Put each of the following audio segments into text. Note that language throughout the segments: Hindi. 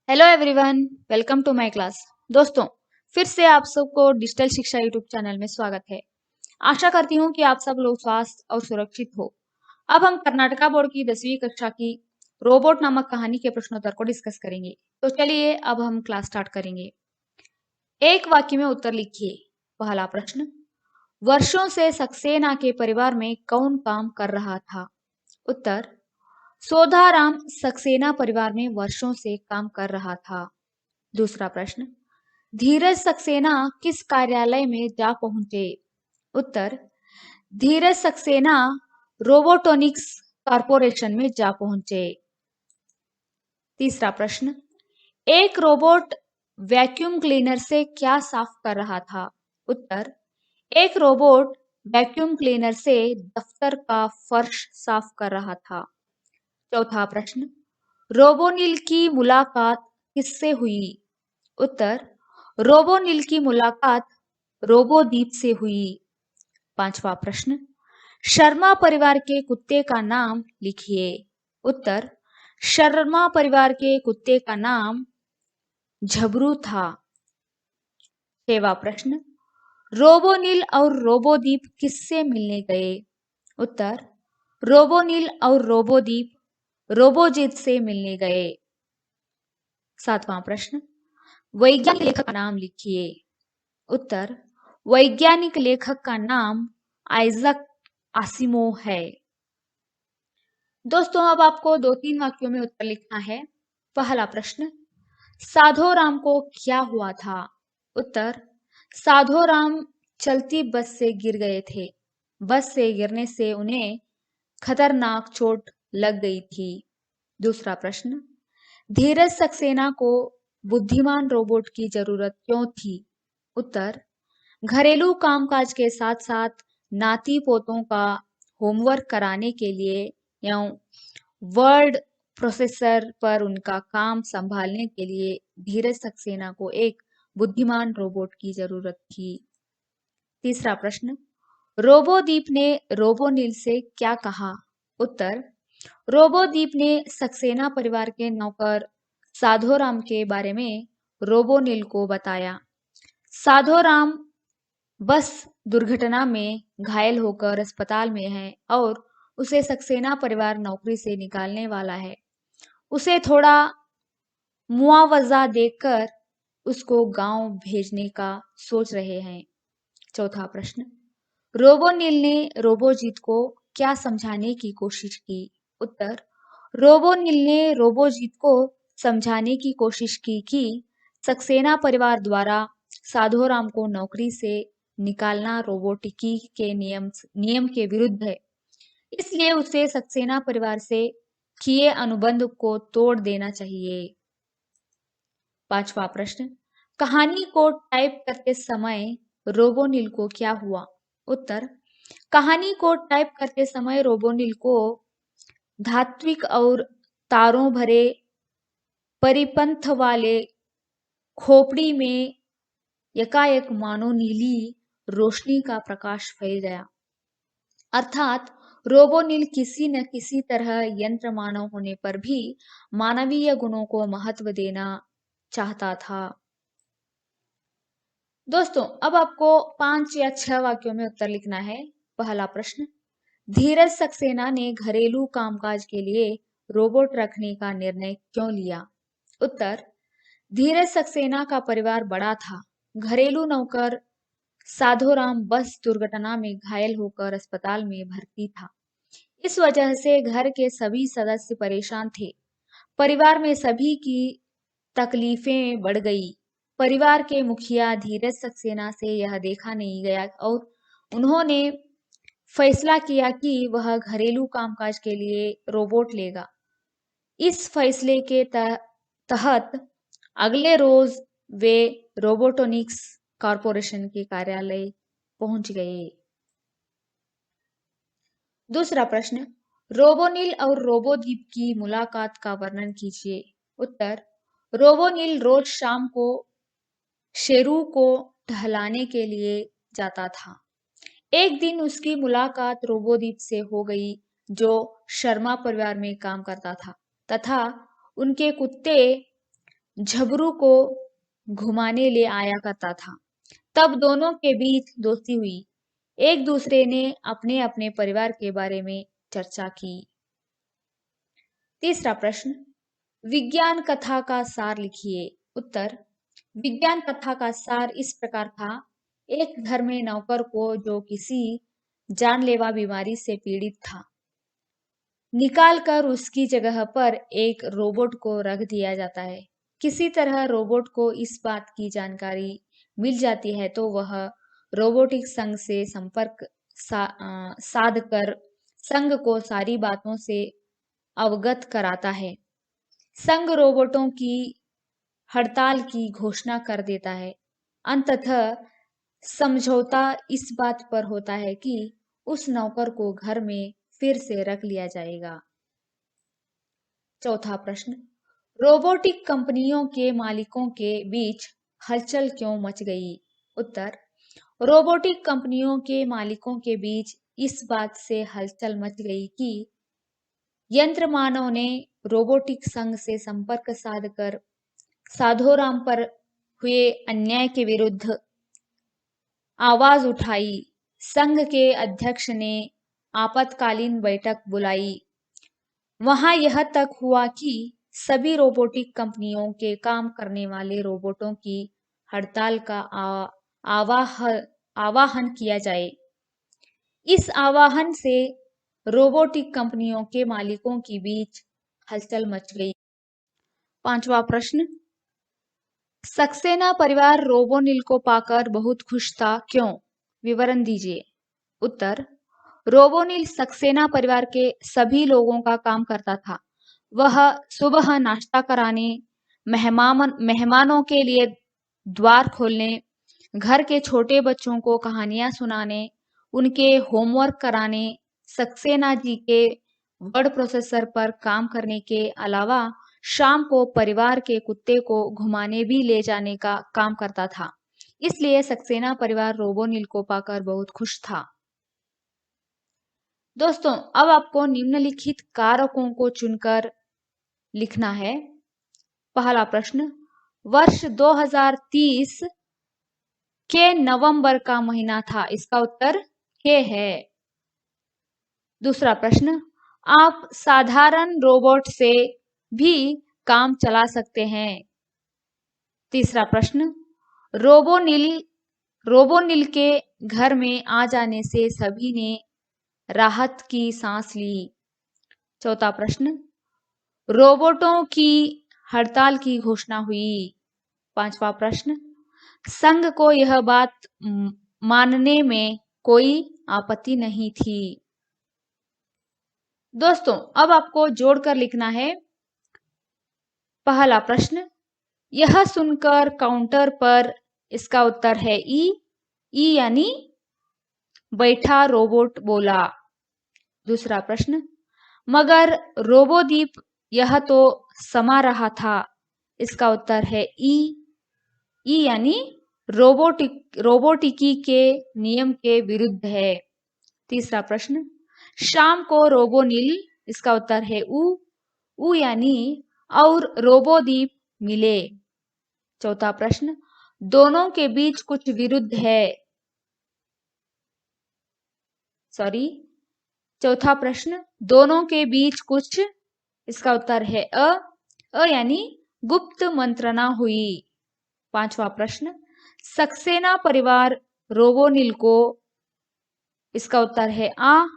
Hello everyone, welcome to my class. दोस्तों, फिर से आप सबको डिजिटल शिक्षा यूट्यूब चैनल में स्वागत है। आशा करती हूँ कि आप सब लोग स्वस्थ और सुरक्षित हो। अब हम कर्नाटका बोर्ड की 10वीं कक्षा की रोबोट नामक कहानी के प्रश्नोत्तर को डिस्कस करेंगे। तो चलिए अब हम क्लास स्टार्ट करेंगे। एक वाक्य में उत्तर लिखिए। पहला प्रश्न, वर्षों से सक्सेना के परिवार में कौन काम कर रहा था? उत्तर, सोधाराम सक्सेना परिवार में वर्षों से काम कर रहा था। दूसरा प्रश्न, धीरज सक्सेना किस कार्यालय में जा पहुंचे? उत्तर, धीरज सक्सेना रोबोटोनिक्स कॉरपोरेशन में जा पहुंचे। तीसरा प्रश्न, एक रोबोट वैक्यूम क्लीनर से क्या साफ कर रहा था? उत्तर, एक रोबोट वैक्यूम क्लीनर से दफ्तर का फर्श साफ कर रहा था। चौथा प्रश्न, रोबोनिल की मुलाकात किससे हुई? उत्तर, रोबोनिल की मुलाकात रोबोदीप से हुई। पांचवा प्रश्न, शर्मा परिवार के कुत्ते का नाम लिखिए। उत्तर, शर्मा परिवार के कुत्ते का नाम झबरू था। छठवां प्रश्न, रोबोनिल और रोबोदीप किससे मिलने गए? उत्तर, रोबोनिल और रोबोदीप रोबोजीत से मिलने गए। सातवां प्रश्न, वैज्ञानिक लेखक का नाम लिखिए। उत्तर, वैज्ञानिक लेखक का नाम आइजक आसिमोव है। दोस्तों, अब आपको 2-3 वाक्यों में उत्तर लिखना है। पहला प्रश्न, साधोराम को क्या हुआ था? उत्तर, साधोराम चलती बस से गिर गए थे। बस से गिरने से उन्हें खतरनाक चोट लग गई थी। दूसरा प्रश्न, धीरज सक्सेना को बुद्धिमान रोबोट की जरूरत क्यों थी? उत्तर, घरेलू कामकाज के साथ साथ नाती पोतों का होमवर्क कराने के लिए एवं वर्ड प्रोसेसर पर उनका काम संभालने के लिए धीरज सक्सेना को एक बुद्धिमान रोबोट की जरूरत थी। तीसरा प्रश्न, रोबोदीप ने रोबोनिल से क्या कहा? उत्तर, रोबोदीप ने सक्सेना परिवार के नौकर साधोराम के बारे में रोबोनिल को बताया। साधोराम बस दुर्घटना में घायल होकर अस्पताल में है और उसे सक्सेना परिवार नौकरी से निकालने वाला है। उसे थोड़ा मुआवजा देकर उसको गांव भेजने का सोच रहे हैं। चौथा प्रश्न, रोबोनिल ने रोबोजीत को क्या समझाने की कोशिश की? उत्तर, रोबोनिल ने रोबोजीत को समझाने की कोशिश की कि सक्सेना परिवार द्वारा साधोराम को नौकरी से निकालना रोबोटिकी के नियम के विरुद्ध है, इसलिए उसे सक्सेना परिवार से किए अनुबंध को तोड़ देना चाहिए। पांचवा प्रश्न, कहानी को टाइप करते समय रोबोनिल को क्या हुआ? उत्तर, कहानी को टाइप करते समय रोबोनिल को धात्विक और तारों भरे परिपंथ वाले खोपड़ी में यकायक मानो नीली रोशनी का प्रकाश फैल गया। अर्थात रोबोनिल किसी न किसी तरह यंत्र मानव होने पर भी मानवीय गुणों को महत्व देना चाहता था। दोस्तों, अब आपको 5 या 6 वाक्यों में उत्तर लिखना है। पहला प्रश्न, धीरज सक्सेना ने घरेलू कामकाज के लिए रोबोट रखने का निर्णय क्यों लिया? उत्तर, धीरज सक्सेना का परिवार बड़ा था। घरेलू नौकर साधोराम बस दुर्घटना में घायल होकर अस्पताल में भर्ती था। इस वजह से घर के सभी सदस्य परेशान थे। परिवार में सभी की तकलीफें बढ़ गई। परिवार के मुखिया धीरज सक्सेना से यह देखा नहीं गया और उन्होंने फैसला किया कि वह घरेलू कामकाज के लिए रोबोट लेगा। इस फैसले के तहत अगले रोज वे रोबोटोनिक्स कॉरपोरेशन के कार्यालय पहुंच गए। दूसरा प्रश्न, रोबोनिल और रोबोदीप की मुलाकात का वर्णन कीजिए। उत्तर, रोबोनिल रोज शाम को शेरू को टहलाने के लिए जाता था। एक दिन उसकी मुलाकात रोबोदीप से हो गई, जो शर्मा परिवार में काम करता था तथा उनके कुत्ते झबरू को घुमाने ले आया करता था। तब दोनों के बीच दोस्ती हुई। एक दूसरे ने अपने अपने परिवार के बारे में चर्चा की। तीसरा प्रश्न, विज्ञान कथा का सार लिखिए। उत्तर, विज्ञान कथा का सार इस प्रकार था। एक घर में नौकर को जो किसी जानलेवा बीमारी से पीड़ित था, निकाल कर उसकी जगह पर एक रोबोट को रख दिया जाता है। किसी तरह रोबोट को इस बात की जानकारी मिल जाती है तो वह रोबोटिक संघ से संपर्क साध कर संघ को सारी बातों से अवगत कराता है। संघ रोबोटों की हड़ताल की घोषणा कर देता है। अंततः समझौता इस बात पर होता है कि उस नौकर को घर में फिर से रख लिया जाएगा। चौथा प्रश्न, रोबोटिक कंपनियों के मालिकों के बीच हलचल क्यों मच गई? उत्तर, रोबोटिक कंपनियों के मालिकों के बीच इस बात से हलचल मच गई कि यंत्र मानव ने रोबोटिक संघ से संपर्क साधकर साधोराम पर हुए अन्याय के विरुद्ध आवाज उठाई। संघ के अध्यक्ष ने आपातकालीन बैठक बुलाई। वहां यह तक हुआ कि सभी रोबोटिक कंपनियों के काम करने वाले रोबोटों की हड़ताल का आवाहन किया जाए। इस आवाहन से रोबोटिक कंपनियों के मालिकों के बीच हलचल मच गई। पांचवा प्रश्न, सक्सेना परिवार रोबोनिल को पाकर बहुत खुश था, क्यों? विवरण दीजिए। उत्तर, रोबोनिल सक्सेना परिवार के सभी लोगों का काम करता था। वह सुबह नाश्ता कराने, मेहमानों के लिए द्वार खोलने, घर के छोटे बच्चों को कहानियां सुनाने, उनके होमवर्क कराने, सक्सेना जी के वर्ड प्रोसेसर पर काम करने के अलावा शाम को परिवार के कुत्ते को घुमाने भी ले जाने का काम करता था। इसलिए सक्सेना परिवार रोबोनिल को पाकर बहुत खुश था। दोस्तों, अब आपको निम्नलिखित कारकों को चुनकर लिखना है। पहला प्रश्न, वर्ष 2030 के नवंबर का महीना था। इसका उत्तर के है। दूसरा प्रश्न, आप साधारण रोबोट से भी काम चला सकते हैं। तीसरा प्रश्न, रोबोनिल के घर में आ जाने से सभी ने राहत की सांस ली। चौथा प्रश्न, रोबोटों की हड़ताल की घोषणा हुई। पांचवा प्रश्न, संघ को यह बात मानने में कोई आपत्ति नहीं थी। दोस्तों, अब आपको जोड़कर लिखना है। पहला प्रश्न, यह सुनकर काउंटर पर इसका उत्तर है ई यानी बैठा रोबोट बोला। दूसरा प्रश्न, मगर रोबोदीप यह तो समा रहा था। इसका उत्तर है ई यानी रोबोटिकी के नियम के विरुद्ध है। तीसरा प्रश्न, शाम को रोबोनिल, इसका उत्तर है ऊ यानी और रोबोदीप मिले। चौथा प्रश्न, दोनों के बीच कुछ विरुद्ध है। चौथा प्रश्न, दोनों के बीच कुछ, इसका उत्तर है अ यानी गुप्त मंत्रणा हुई। पांचवा प्रश्न, सक्सेना परिवार रोबोनिल को, इसका उत्तर है आ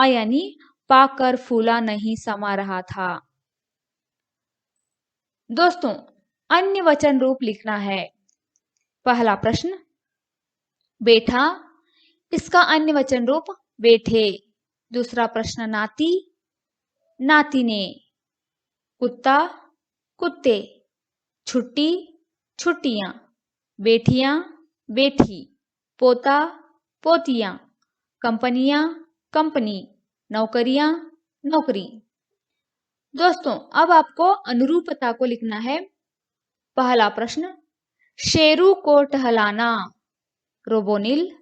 यानी पाकर फूला नहीं समा रहा था। दोस्तों, अन्य वचन रूप लिखना है। पहला प्रश्न, बैठा, इसका अन्य वचन रूप बैठे। दूसरा प्रश्न, नाती, नातिने। कुत्ता, कुत्ते। छुट्टी, छुट्टियां। बेटियां, बेटी। पोता, पोतियां। कंपनियां, कंपनी। नौकरियां, नौकरी। दोस्तों, अब आपको अनुरूपता को लिखना है। पहला प्रश्न, शेरू को टहलाना, रोबोनिल।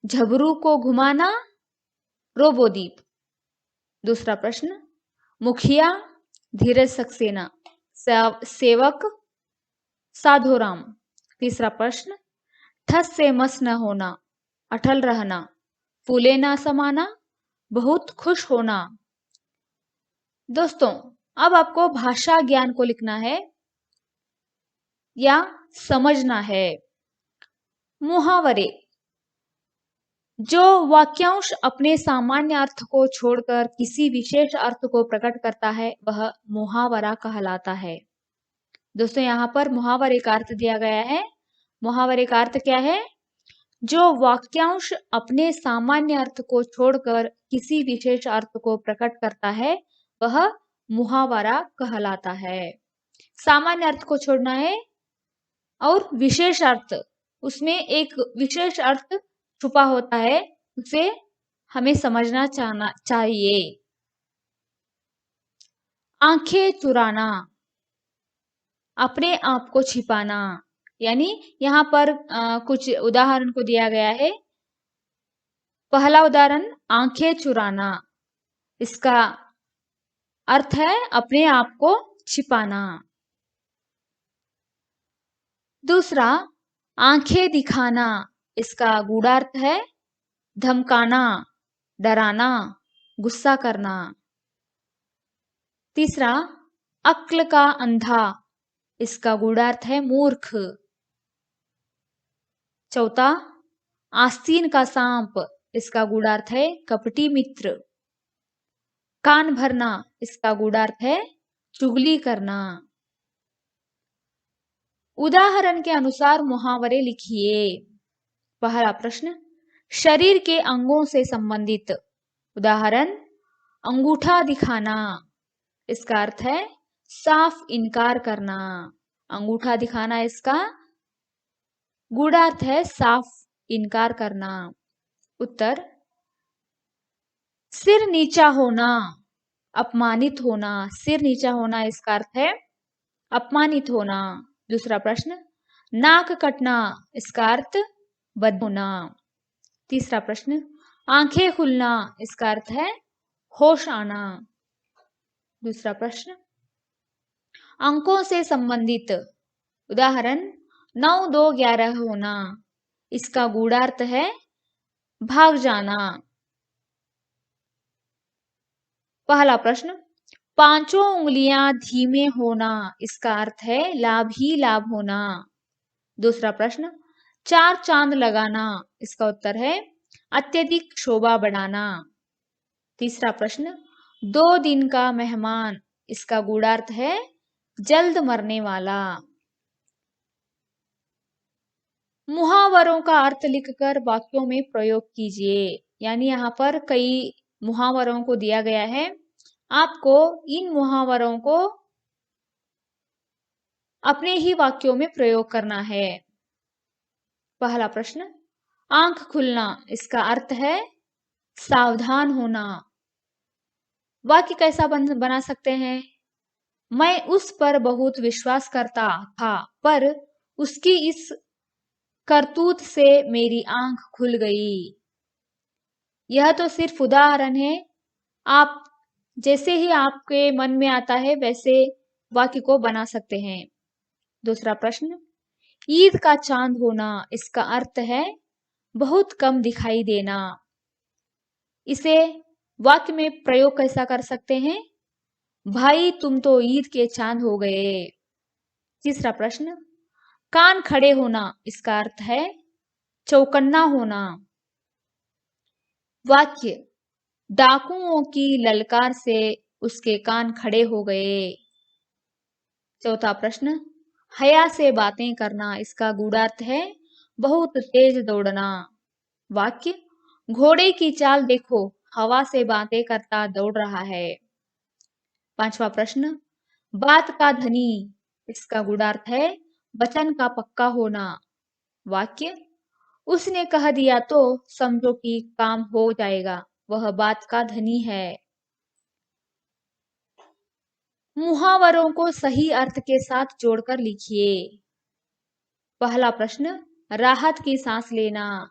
झबरू को घुमाना, रोबोदीप। दूसरा प्रश्न, मुखिया, धीरज सक्सेना। सेवक, साधोराम। तीसरा प्रश्न, ठस से मस न होना, अटल रहना, फूले ना समाना, बहुत खुश होना। दोस्तों, अब आपको भाषा ज्ञान को लिखना है या समझना है। मुहावरे, जो वाक्यांश अपने सामान्य अर्थ को छोड़कर किसी विशेष अर्थ को प्रकट करता है वह मुहावरा कहलाता है। दोस्तों, यहाँ पर मुहावरे का अर्थ दिया गया है। मुहावरे का अर्थ क्या है? जो वाक्यांश अपने सामान्य अर्थ को छोड़कर किसी विशेष अर्थ को प्रकट करता है वह मुहावरा कहलाता है। सामान्य अर्थ को छोड़ना है और विशेष अर्थ, उसमें एक विशेष अर्थ छुपा होता है, उसे हमें समझना चाहिए। आंखें चुराना, अपने आप को छिपाना, यानी यहाँ पर कुछ उदाहरण को दिया गया है। पहला उदाहरण, आंखें चुराना, इसका अर्थ है अपने आप को छिपाना। दूसरा, आंखें दिखाना, इसका गूढ़ार्थ है धमकाना, डराना, गुस्सा करना। तीसरा, अक्ल का अंधा, इसका गूढ़ार्थ है मूर्ख। चौथा, आस्तीन का सांप, इसका गूढ़ार्थ है कपटी मित्र। कान भरना, इसका गूढ़ार्थ है चुगली करना। उदाहरण के अनुसार मुहावरे लिखिए। पहला प्रश्न, शरीर के अंगों से संबंधित। उदाहरण, अंगूठा दिखाना, इसका अर्थ है साफ इनकार करना। अंगूठा दिखाना, इसका गूढ़ार्थ है साफ इनकार करना। उत्तर, सिर नीचा होना, अपमानित होना। सिर नीचा होना, इसका अर्थ है अपमानित होना। दूसरा प्रश्न, नाक कटना, इसका अर्थ बद होना। तीसरा प्रश्न, आंखें खुलना, इसका अर्थ है होश आना। दूसरा प्रश्न, अंकों से संबंधित। उदाहरण, 9 2 11 होना, इसका गूढ़ार्थ है भाग जाना। पहला प्रश्न, पांचों उंगलियां धीमे होना, इसका अर्थ है लाभ ही लाभ होना। दूसरा प्रश्न, 4 चांद लगाना, इसका उत्तर है अत्यधिक शोभा बढ़ाना। तीसरा प्रश्न, 2 दिन का मेहमान, इसका गूढ़ार्थ है जल्द मरने वाला। मुहावरों का अर्थ लिखकर वाक्यों में प्रयोग कीजिए। यानी यहाँ पर कई मुहावरों को दिया गया है, आपको इन मुहावरों को अपने ही वाक्यों में प्रयोग करना है। पहला प्रश्न, आंख खुलना, इसका अर्थ है सावधान होना। वाक्य कैसा बना सकते हैं? मैं उस पर बहुत विश्वास करता था, पर उसकी इस करतूत से मेरी आंख खुल गई। यह तो सिर्फ उदाहरण है, आप जैसे ही आपके मन में आता है वैसे वाक्य को बना सकते हैं। दूसरा प्रश्न, ईद का चांद होना, इसका अर्थ है बहुत कम दिखाई देना। इसे वाक्य में प्रयोग कैसा कर सकते हैं? भाई तुम तो ईद के चांद हो गए। तीसरा प्रश्न, कान खड़े होना, इसका अर्थ है चौकन्ना होना। वाक्य, डाकुओं की ललकार से उसके कान खड़े हो गए। चौथा प्रश्न, हया से बातें करना, इसका गूढ़ार्थ है बहुत तेज दौड़ना। वाक्य, घोड़े की चाल देखो, हवा से बातें करता दौड़ रहा है। पांचवा प्रश्न, बात का धनी, इसका गूढ़ार्थ है वचन का पक्का होना। वाक्य, उसने कह दिया तो समझो कि काम हो जाएगा, वह बात का धनी है। मुहावरों को सही अर्थ के साथ जोड़कर लिखिए। पहला प्रश्न, राहत की सांस लेना,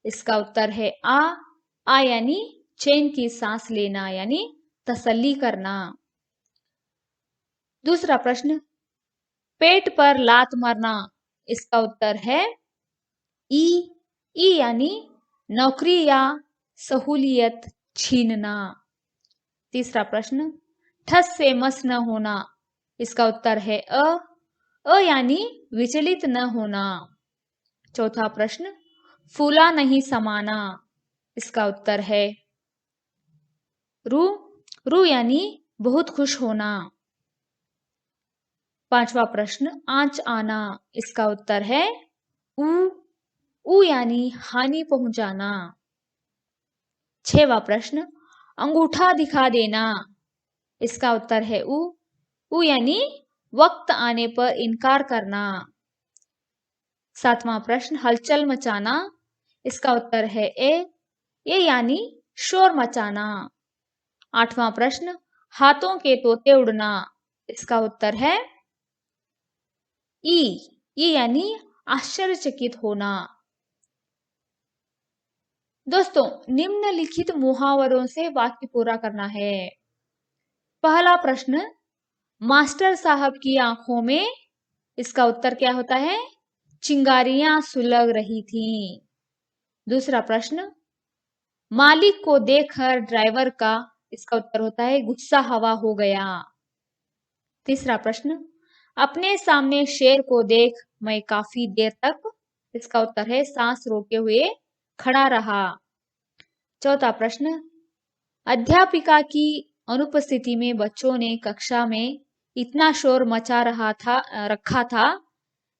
इसका उत्तर है आ यानी चैन की सांस लेना, यानी तसल्ली करना। दूसरा प्रश्न, पेट पर लात मारना, इसका उत्तर है ई। ई यानी नौकरी या सहूलियत छीनना। तीसरा प्रश्न, ठस से मस न होना, इसका उत्तर है अ। अ यानी विचलित न होना। चौथा प्रश्न, फूला नहीं समाना, इसका उत्तर है रू। रू यानी बहुत खुश होना। पांचवा प्रश्न, आंच आना, इसका उत्तर है ऊ। ऊ यानी हानि पहुंचाना। छठवां प्रश्न, अंगूठा दिखा देना, इसका उत्तर है ऊ। ऊ यानी वक्त आने पर इनकार करना। सातवां प्रश्न, हलचल मचाना, इसका उत्तर है ए। ए यानी शोर मचाना। आठवां प्रश्न, हाथों के तोते उड़ना, इसका उत्तर है ई। ई यानी आश्चर्यचकित होना। दोस्तों, निम्नलिखित मुहावरों से वाक्य पूरा करना है। पहला प्रश्न, मास्टर साहब की आंखों में, इसका उत्तर क्या होता है? चिंगारियां सुलग रही थीं। दूसरा प्रश्न, मालिक को देखकर ड्राइवर का, इसका उत्तर होता है गुस्सा हवा हो गया। तीसरा प्रश्न, अपने सामने शेर को देख मैं काफी देर तक, इसका उत्तर है सांस रोके हुए खड़ा रहा। चौथा प्रश्न, अध्यापिका की अनुपस्थिति में बच्चों ने कक्षा में इतना शोर मचा रखा था,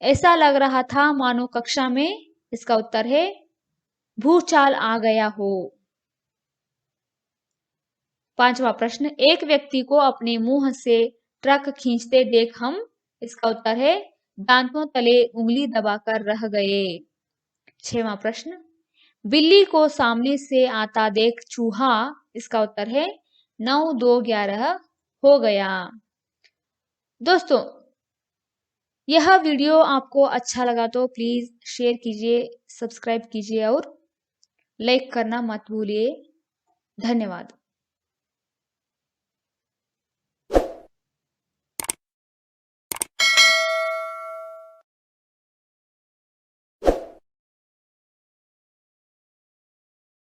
ऐसा लग रहा था मानो कक्षा में, इसका उत्तर है भूचाल आ गया हो। पांचवा प्रश्न, एक व्यक्ति को अपने मुंह से ट्रक खींचते देख हम, इसका उत्तर है दांतों तले उंगली दबाकर रह गए। छठवां प्रश्न, बिल्ली को सामने से आता देख चूहा, इसका उत्तर है 9 2 11 हो गया। दोस्तों, यह वीडियो आपको अच्छा लगा तो प्लीज शेयर कीजिए, सब्सक्राइब कीजिए और लाइक करना मत भूलिए। धन्यवाद।